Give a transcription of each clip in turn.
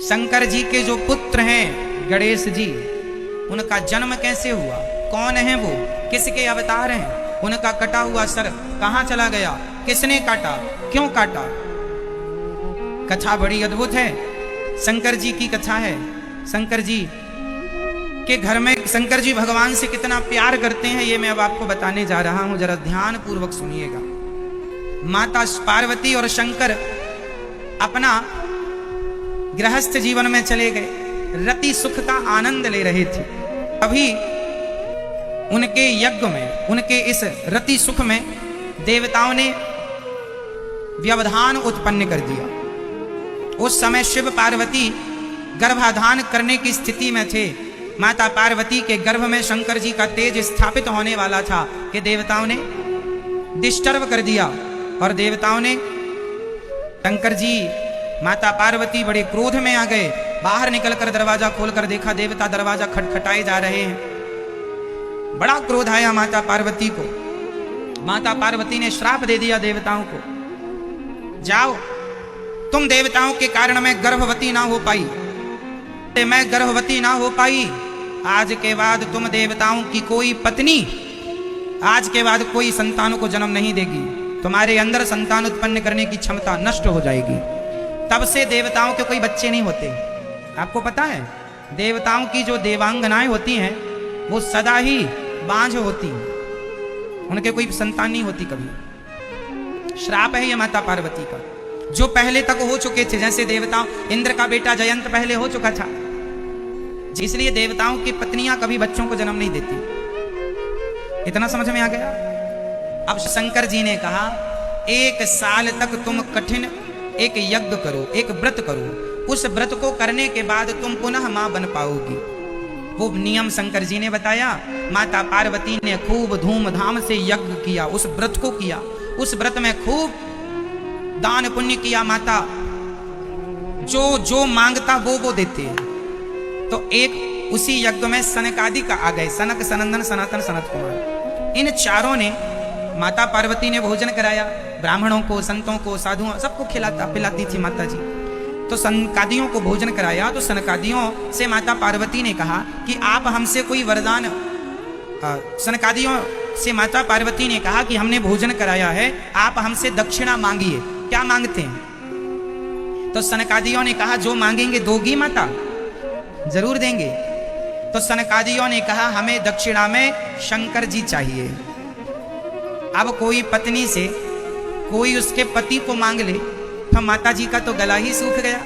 शंकर जी के जो पुत्र हैं गणेश जी, उनका जन्म कैसे हुआ, कौन है वो, किसके अवतार हैं, उनका कटा हुआ सर कहां चला गया, किसने काटा, क्यों काटा। कथा बड़ी अद्भुत है, शंकर जी की कथा है। शंकर जी के घर में शंकर जी भगवान से कितना प्यार करते हैं, ये मैं अब आपको बताने जा रहा हूं, जरा ध्यान पूर्वक सुनिएगा। माता पार्वती और शंकर अपना गृहस्थ जीवन में चले गए, रति सुख का आनंद ले रहे थे। अभी उनके यज्ञ में, उनके इस रति सुख में देवताओं ने व्यवधान उत्पन्न कर दिया। उस समय शिव पार्वती गर्भाधान करने की स्थिति में थे। माता पार्वती के गर्भ में शंकर जी का तेज स्थापित होने वाला था कि देवताओं ने डिस्टर्ब कर दिया, और देवताओं ने शंकर जी, माता पार्वती बड़े क्रोध में आ गए। बाहर निकलकर दरवाजा खोलकर देखा, देवता दरवाजा खटखटाए जा रहे हैं। बड़ा क्रोध आया माता पार्वती को। माता पार्वती ने श्राप दे दिया देवताओं को, जाओ, तुम देवताओं के कारण मैं गर्भवती ना हो पाई, मैं गर्भवती ना हो पाई, आज के बाद तुम देवताओं की कोई पत्नी आज के बाद कोई संतानों को जन्म नहीं देगी, तुम्हारे अंदर संतान उत्पन्न करने की क्षमता नष्ट हो जाएगी। तब से देवताओं के कोई बच्चे नहीं होते। आपको पता है, देवताओं की जो देवांगनाएं होती हैं वो सदा ही बांझ होती हैं, उनके कोई संतान नहीं होती कभी। श्राप है ये माता पार्वती का, जो पहले तक हो चुके थे। जैसे देवताओं, इंद्र का बेटा जयंत पहले हो चुका था, इसलिए देवताओं की पत्नियां कभी बच्चों को जन्म नहीं देती। इतना समझ में आ गया। अब शंकर जी ने कहा, 1 साल तक तुम कठिन एक यज्ञ करो, एक व्रत करो, उस व्रत को करने के बाद तुम पुनः मां बन पाओगी। वो नियम शंकर जी ने बताया। माता पार्वती ने खूब धूमधाम से यज्ञ किया, उस व्रत को किया, उस व्रत में खूब दान पुण्य किया। माता जो जो मांगता वो देते हैं। तो एक उसी यज्ञ में सनकादिक आ गए, सनक, सनंदन, सनातन, सनत कुमार। इन चारों ने, माता पार्वती ने भोजन कराया, ब्राह्मणों को, संतों को, साधुओं, सबको पिलाती थी माता जी। तो सनकादियों को भोजन कराया। तो सनकादियों से माता पार्वती ने कहा कि आप हमसे कोई वरदान, सनकादियों से माता पार्वती ने कहा कि हमने भोजन कराया है, आप हमसे दक्षिणा मांगिए। क्या मांगते हैं? तो सनकादियों ने कहा, जो मांगेंगे दोगी माता? जरूर देंगे। तो सनकादियों ने कहा, हमें दक्षिणा में शंकर जी चाहिए। अब कोई पत्नी से कोई उसके पति को मांग ले तो माता जी का तो गला ही सूख गया,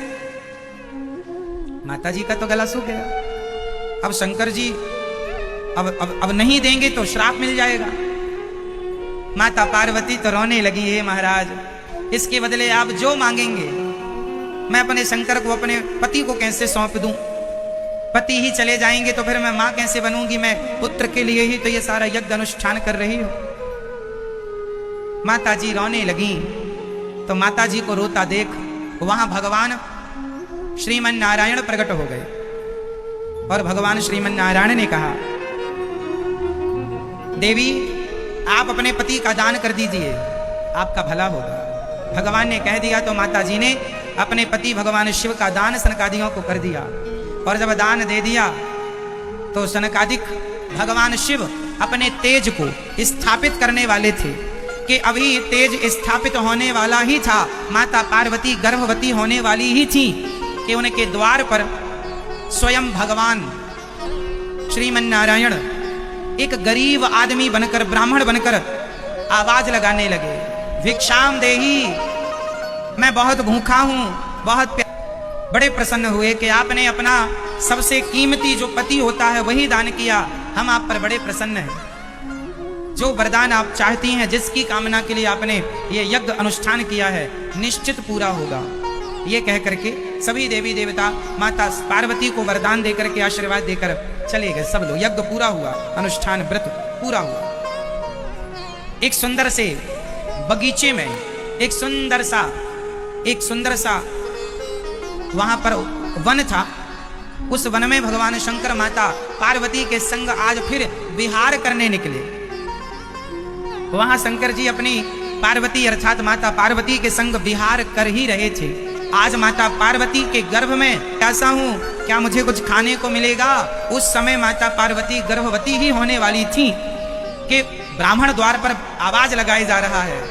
माता जी का तो गला सूख गया। अब शंकर जी अब नहीं देंगे तो श्राप मिल जाएगा। माता पार्वती तो रोने लगी, हे महाराज, इसके बदले आप जो मांगेंगे, मैं अपने शंकर को, अपने पति को कैसे सौंप दूं? पति ही चले जाएंगे तो फिर मैं मां कैसे बनूंगी? मैं पुत्र के लिए ही तो ये सारा यज्ञ अनुष्ठान कर रही हूं। माता जी रोने लगी। तो माता जी को रोता देख वहां भगवान श्रीमन नारायण प्रकट हो गए, और भगवान श्रीमन नारायण ने कहा, देवी, आप अपने पति का दान कर दीजिए, आपका भला होगा। भगवान ने कह दिया तो माता जी ने अपने पति भगवान शिव का दान सनकादियों को कर दिया। और जब दान दे दिया तो सनकादिक भगवान शिव अपने तेज को स्थापित करने वाले थे कि अभी तेज स्थापित होने वाला ही था। माता पार्वती गर्भवती होने वाली ही थी कि उनके द्वार पर स्वयं भगवान श्रीमन नारायण एक गरीब आदमी बनकर, ब्राह्मण बनकर आवाज लगाने लगे, भिक्षाम देही, मैं बहुत भूखा हूं, बहुत। बड़े प्रसन्न हुए कि आपने अपना सबसे कीमती जो पति होता है वही दान किया, हम आप पर बड़े प्रसन्न हैं। जो वरदान आप चाहती हैं, जिसकी कामना के लिए आपने ये यज्ञ अनुष्ठान किया है, निश्चित पूरा होगा। ये कह करके सभी देवी देवता माता पार्वती को वरदान देकर के, आशीर्वाद देकर चले गए। सब लोग, यज्ञ पूरा हुआ, अनुष्ठान व्रत पूरा हुआ। एक सुंदर से बगीचे में एक सुंदर सा वहां पर वन था। उस वन में भगवान शंकर माता पार्वती के संग आज फिर विहार करने निकले। वहां शंकर जी अपनी पार्वती अर्थात माता पार्वती के संग विहार कर ही रहे थे। आज माता पार्वती के गर्भ में ऐसा हूं, क्या मुझे कुछ खाने को मिलेगा। उस समय माता पार्वती गर्भवती ही होने वाली थी कि ब्राह्मण द्वार पर आवाज लगाई जा रहा है।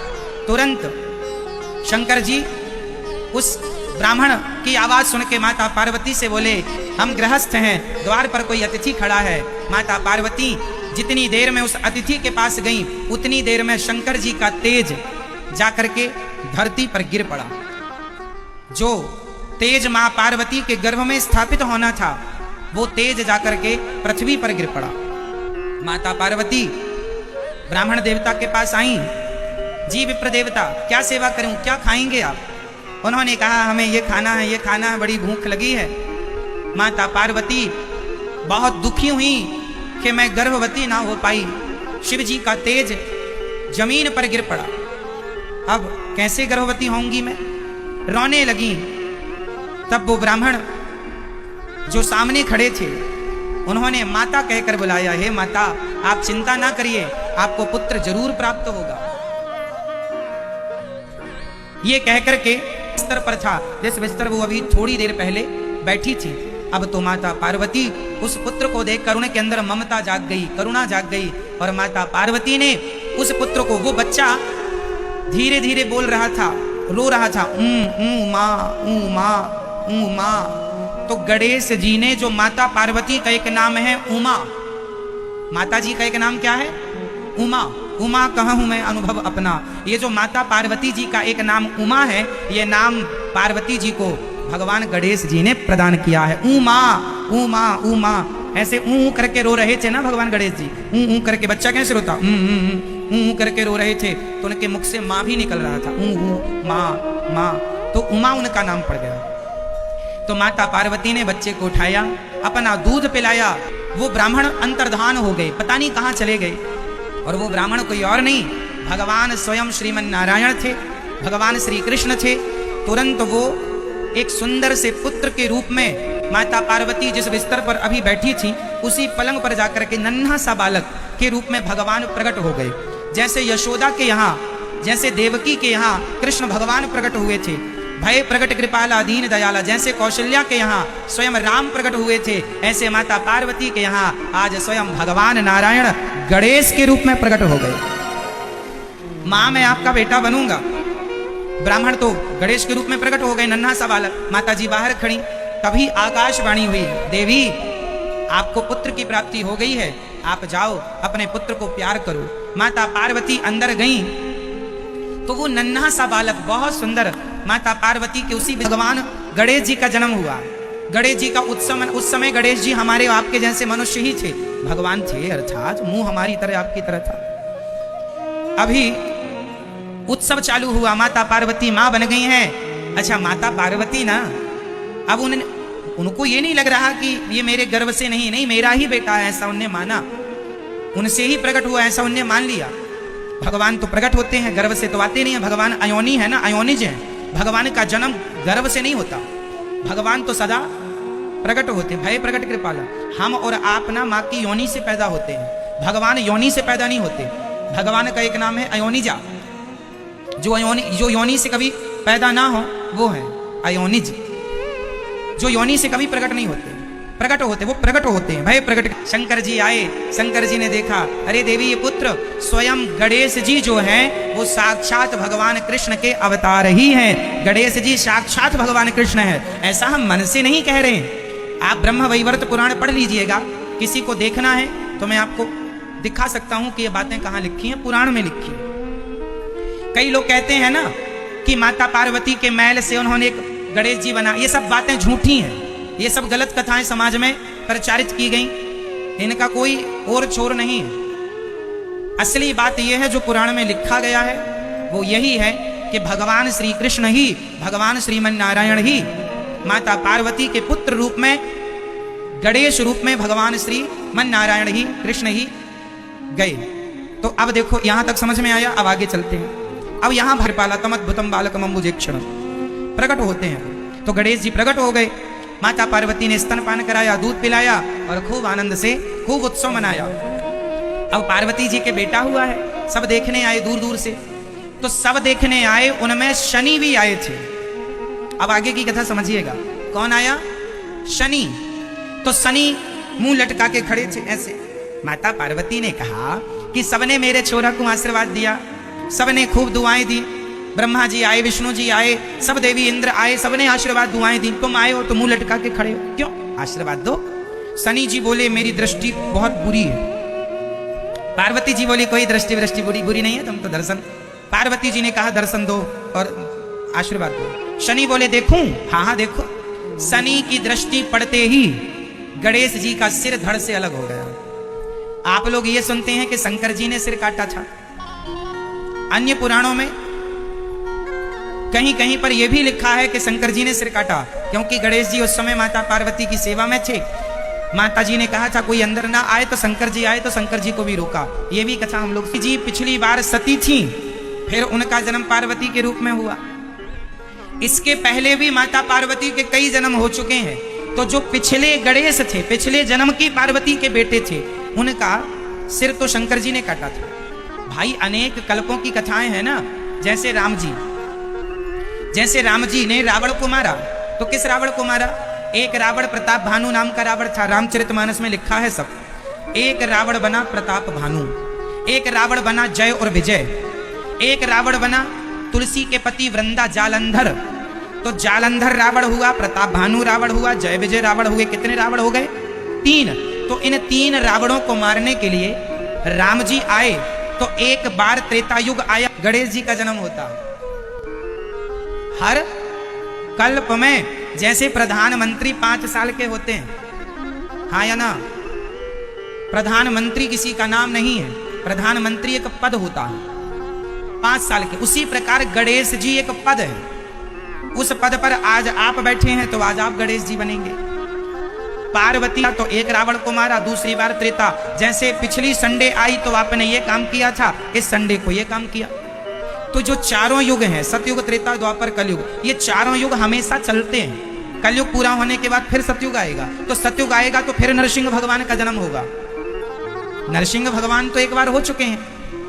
तुरंत शंकर जी उस ब्राह्मण की आवाज सुन के माता पार्वती से बोले, हम गृहस्थ हैं, द्वार पर कोई अतिथि खड़ा है। माता पार्वती जितनी देर में उस अतिथि के पास गई, उतनी देर में शंकर जी का तेज जाकर के धरती पर गिर पड़ा। जो तेज मां पार्वती के गर्भ में स्थापित होना था, वो तेज जाकर के पृथ्वी पर गिर पड़ा। माता पार्वती ब्राह्मण देवता के पास आई, जी विप्र देवता, क्या सेवा करूं, क्या खाएंगे आप। उन्होंने कहा, हमें ये खाना है, ये खाना है, बड़ी भूख लगी है। माता पार्वती बहुत दुखी हुई कि मैं गर्भवती ना हो पाई। शिव जी का तेज जमीन पर गिर पड़ा, अब कैसे गर्भवती होंगी मैं, रोने लगी। तब वो ब्राह्मण जो सामने खड़े थे, उन्होंने माता कहकर बुलाया, हे माता, आप चिंता ना करिए, आपको पुत्र जरूर प्राप्त होगा। ये कहकर के बिस्तर पर था, जिस बिस्तर वो अभी थोड़ी देर पहले बैठी थी। अब तो माता पार्वती उस पुत्र को देखकर उनके अंदर ममता जाग गई, करुणा जाग गई, और माता पार्वती ने उस पुत्र को, वो बच्चा धीरे धीरे बोल रहा था, रो रहा था, माँ माँ माँ। तो गणेश जी ने, जो माता पार्वती का एक नाम है उमा, माता जी का एक नाम क्या है, उमा। उमा कहाँ हूं मैं अनुभव अपना। ये जो माता पार्वती जी का एक नाम उमा है, ये नाम पार्वती जी को भगवान गणेश जी ने प्रदान किया है। उमा उमा उमा, ऐसे ऊ करके रो रहे थे ना भगवान गणेश जी, ऊ करके, बच्चा कैसे रोता, ऊ करके रो रहे थे, तो उनके मुख से माँ भी निकल रहा था, माँ माँ, तो उमा उनका नाम पड़ गया। तो माता पार्वती ने बच्चे को उठाया, अपना दूध पिलाया। वो ब्राह्मण अंतर्धान हो गए, पता नहीं कहाँ चले गए। और वो ब्राह्मण कोई और नहीं, भगवान स्वयं श्रीमन नारायण थे, भगवान श्री कृष्ण थे। तुरंत वो एक सुंदर से पुत्र के रूप में, माता पार्वती जिस बिस्तर पर अभी बैठी थी, उसी पलंग पर जाकर के नन्हा सा बालक के रूप में भगवान प्रकट हो गए। जैसे यशोदा के यहाँ, जैसे देवकी के यहाँ कृष्ण भगवान प्रकट हुए थे, भय प्रकट कृपाला दीन दयाला, जैसे कौशल्या के यहाँ स्वयं राम प्रकट हुए थे, ऐसे माता पार्वती के यहाँ आज स्वयं भगवान नारायण गणेश के रूप में प्रकट हो गए। माँ, मैं आपका बेटा बनूंगा। ब्राह्मण तो गणेश के रूप में प्रकट हो गए, नन्हा सा बालक। माता जी बाहर खड़ी, तभी आकाशवाणी हुई, देवी आपको पुत्र की प्राप्ति हो गई है, आप जाओ अपने पुत्र को प्यार करो। माता पार्वती अंदर गई तो वो नन्हा सा बालक बहुत सुंदर, माता पार्वती के उसी भगवान गणेश जी का जन्म हुआ। गणेश जी का उत्सव, उस समय गणेश जी हमारे आपके जैसे मनुष्य ही थे, भगवान थे, अर्थात मुंह हमारी तरह आपकी तरह था। अभी उत्सव चालू हुआ, माता पार्वती माँ बन गई हैं। अच्छा, माता पार्वती ना, अब उनको ये नहीं लग रहा कि ये मेरे गर्भ से नहीं, मेरा ही बेटा है, ऐसा उन्हें माना, उनसे ही प्रकट हुआ, ऐसा उन्हें मान लिया। भगवान तो प्रकट होते हैं, गर्भ से तो आते नहीं है, भगवान अयोनी है ना, अयोनिज है। भगवान का जन्म गर्भ से नहीं होता, भगवान तो सदा प्रकट होते हैं, भय प्रकट कृपाला। हम और आप ना माँ की योनि से पैदा होते हैं, भगवान योनि से पैदा नहीं होते। भगवान का एक नाम है अयोनिजा, जो योनि से कभी पैदा ना हो वो है अयोनिज, जो योनि से कभी प्रकट नहीं होते, प्रकट होते, वो प्रकट होते हैं, भय प्रकट। शंकर जी आए, शंकर जी ने देखा, अरे देवी ये पुत्र स्वयं गणेश जी जो हैं वो साक्षात भगवान कृष्ण के अवतार ही हैं। गणेश जी साक्षात भगवान कृष्ण है, ऐसा हम मन से नहीं कह रहे हैं। आप ब्रह्म वैवर्त पुराण पढ़ लीजिएगा, किसी को देखना है तो मैं आपको दिखा सकता हूं कि ये बातें कहाँ लिखी हैं, पुराण में लिखी है। कई लोग कहते हैं ना कि माता पार्वती के मैल से उन्होंने एक गणेश जी बना, ये सब बातें झूठी हैं, ये सब गलत कथाएं समाज में प्रचारित की गई, इनका कोई और छोर नहीं है। असली बात यह है जो पुराण में लिखा गया है वो यही है कि भगवान श्री कृष्ण ही, भगवान श्रीमन नारायण ही माता पार्वती के पुत्र रूप में, गणेश रूप में भगवान श्री मन नारायण ही, कृष्ण ही गए। तो अब देखो यहां तक समझ में आया, अब आगे चलते हैं। अब यहां भरपाला तमद्भुतम बालकम अम्बुजेक्षण प्रकट होते हैं। तो गणेश जी प्रकट हो गए, माता पार्वती ने स्तनपान कराया, दूध पिलाया और खूब आनंद से खूब उत्सव मनाया। अब पार्वती जी के बेटा हुआ है, सब देखने आए दूर दूर से। तो सब देखने आए, उनमें शनि भी आए थे। अब आगे की कथा समझिएगा। कौन आया? शनि। तो शनि मुंह लटका के खड़े थे ऐसे। माता पार्वती ने कहा कि सबने मेरे छोरा को आशीर्वाद दिया, सबने खूब दुआएं दी, ब्रह्मा जी आए, विष्णु जी आए, सब देवी इंद्र आए, सबने आशीर्वाद दुआएं दी, तुम आए हो तो मुंह लटका के खड़े हो, क्यों? आशीर्वाद दो। शनि जी बोले मेरी दृष्टि बहुत बुरी है। पार्वती जी बोली कोई दृष्टि बुरी नहीं है, तुम तो दर्शन। पार्वती जी ने कहा दर्शन दो और आशीर्वाद दो। शनि बोले देखूं? हाँ हाँ देखो। शनि की दृष्टि पड़ते ही गणेश जी का सिर धड़ से अलग हो गया। आप लोग ये सुनते हैं कि शंकर जी ने सिर काटा था। अन्य पुराणों में कहीं कहीं पर यह भी लिखा है कि शंकर जी ने सिर काटा, क्योंकि गणेश जी उस समय माता पार्वती की सेवा में थे। माता जी ने कहा था कोई अंदर ना आए, तो शंकर जी आए तो शंकर जी को भी रोका। ये भी कथा हम लोग जी पिछली बार सती थी, फिर उनका जन्म पार्वती के रूप में हुआ। इसके पहले भी माता पार्वती के कई जन्म हो चुके हैं। तो जो पिछले गणेश थे, पिछले जन्म की पार्वती के बेटे थे, उनका सिर तो शंकर जी ने काटा था। भाई अनेक कल्पों की कथाएं हैं ना। जैसे राम जी ने रावण को मारा, तो किस रावण को मारा? एक रावण प्रताप भानु नाम का रावण था, रामचरितमानस में लिखा है सब। एक रावण बना प्रताप भानु, एक रावण बना जय और विजय, एक रावण बना तुलसी के पति वृंदा जालंधर। तो जालंधर रावण हुआ, प्रताप भानु रावण हुआ, जय विजय रावण हुए। कितने रावण हो गए? 3। तो इन 3 रावणों को मारने के लिए राम जी आए, तो एक बार त्रेता युग आया, गणेश जी का जन्म होता। हर कल्प में जैसे प्रधानमंत्री 5 साल के होते हैं, हाँ या ना? प्रधानमंत्री किसी का नाम नहीं है, प्रधानमंत्री एक पद होता है 5 साल के। उसी प्रकार गणेश जी एक पद है। उस पद पर आज आप बैठे हैं तो आज आप गणेश जी बनेंगे। पार्वती तो एक रावण को मारा, दूसरी बार त्रेता। जैसे पिछली संडे आई तो आपने ये काम किया था, इस संडे को ये काम किया। तो जो चारों युग हैं, सतयुग, त्रेता, द्वापर, कलयुग, ये चारों युग हमेशा चलते हैं। कलयुग पूरा होने के बाद फिर सतयुग आएगा, तो सतयुग आएगा तो फिर नरसिंह भगवान का जन्म होगा। नरसिंह भगवान तो एक बार हो चुके हैं,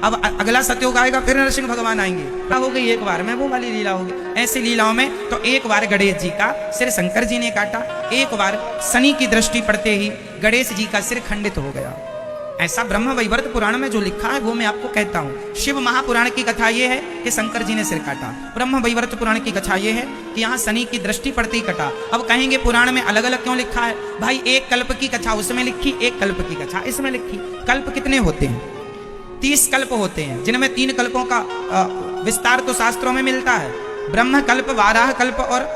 अब अगला सतयुग आएगा, फिर नरसिंह भगवान आएंगे। हो गई एक बार में, वो वाली लीला होगी। ऐसी लीलाओं में तो एक बार गणेश जी का सिर शंकर जी ने काटा, एक बार शनि की दृष्टि पड़ते ही गणेश जी का सिर खंडित हो गया। ऐसा ब्रह्म वैवर्त पुराण में जो लिखा है वो मैं आपको कहता हूँ। शिव महापुराण की कथा ये है कि शंकर जी ने सिर काटा। ब्रह्म वैवर्त पुराण की कथा ये है कि यहाँ शनि की दृष्टि पड़ते ही कटा। अब कहेंगे पुराण में अलग अलग क्यों लिखा है? भाई एक कल्प की कथा उसमें लिखी, एक कल्प की कथा इसमें लिखी। कल्प कितने होते हैं? 30 कल्प होते हैं, जिनमें 3 कल्पों का विस्तार तो शास्त्रों में मिलता है। ब्रह्म कल्प, वाराह कल्प और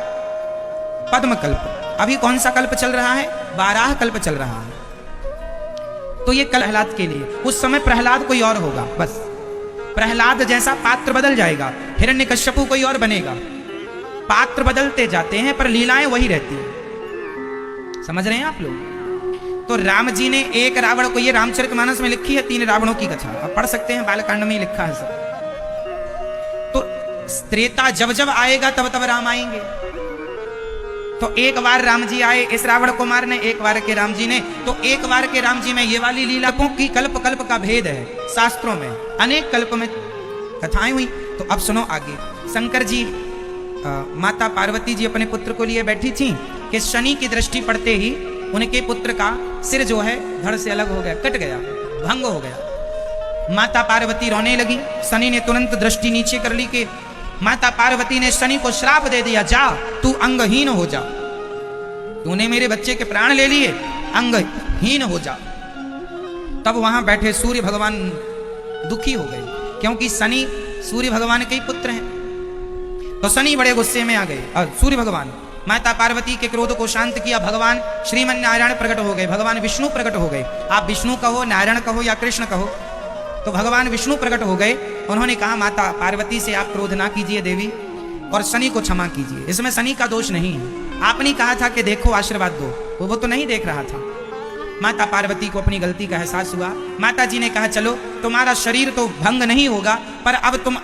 पद्म कल्प। अभी कौन सा कल्प चल रहा है? वाराह कल्प चल रहा है। तो ये कल प्रहलाद के लिए, उस समय प्रहलाद कोई और होगा। बस प्रहलाद जैसा पात्र बदल जाएगा, हिरण्यकश्यपु कोई और बनेगा। पात्र बदलते जाते हैं पर लीलाएं वही रहती हैं। समझ रहे हैं आप लोग? तो राम जी ने एक रावण को, ये रामचरितमानस में लिखी है 3 रावणों की कथा, आप पढ़ सकते हैं, बालकांड में लिखा है सब। तो त्रेता जब जब आएगा तब तब राम आएंगे। तो एक बार राम जी आए इस रावण को मारने, एक बार के राम जी ने, तो एक बार के राम जी में ये वाली लीला की कल्प कल्प का भेद है। शास्त्रों में अनेक कल्प में कथाएं हुई। तो अब सुनो आगे। शंकर जी, माता पार्वती जी अपने पुत्र को लिए बैठी थी कि शनि की दृष्टि पड़ते ही उनके पुत्र का सिर जो है धड़ से अलग हो गया, कट गया, भंग हो गया। माता पार्वती रोने लगी। शनि ने तुरंत दृष्टि नीचे कर ली कि माता पार्वती ने शनि को श्राप दे दिया, जा तू अंगहीन हो जा, तूने मेरे बच्चे के प्राण ले लिए, अंगहीन हो जा। तब वहां बैठे सूर्य भगवान दुखी हो गए, क्योंकि शनि सूर्य भगवान के ही पुत्र हैं। तो शनि बड़े गुस्से में आ गए और सूर्य भगवान माता पार्वती के क्रोध को शांत किया। भगवान श्रीमन नारायण प्रकट हो गए, भगवान विष्णु प्रकट हो गए। आप विष्णु कहो, नारायण कहो या कृष्ण कहो, तो भगवान विष्णु प्रकट हो गए। उन्होंने कहा माता पार्वती से आप क्रोध ना कीजिए देवी, और शनि को क्षमा कीजिए, इसमें शनि का दोष नहीं है। आपने कहा था कि देखो आशीर्वाद दो, वो तो नहीं देख रहा था। माता पार्वती को अपनी गलती का एहसास हुआ। माता जी ने कहा चलो तुम्हारा शरीर तो भंग नहीं होगा, पर अब तुम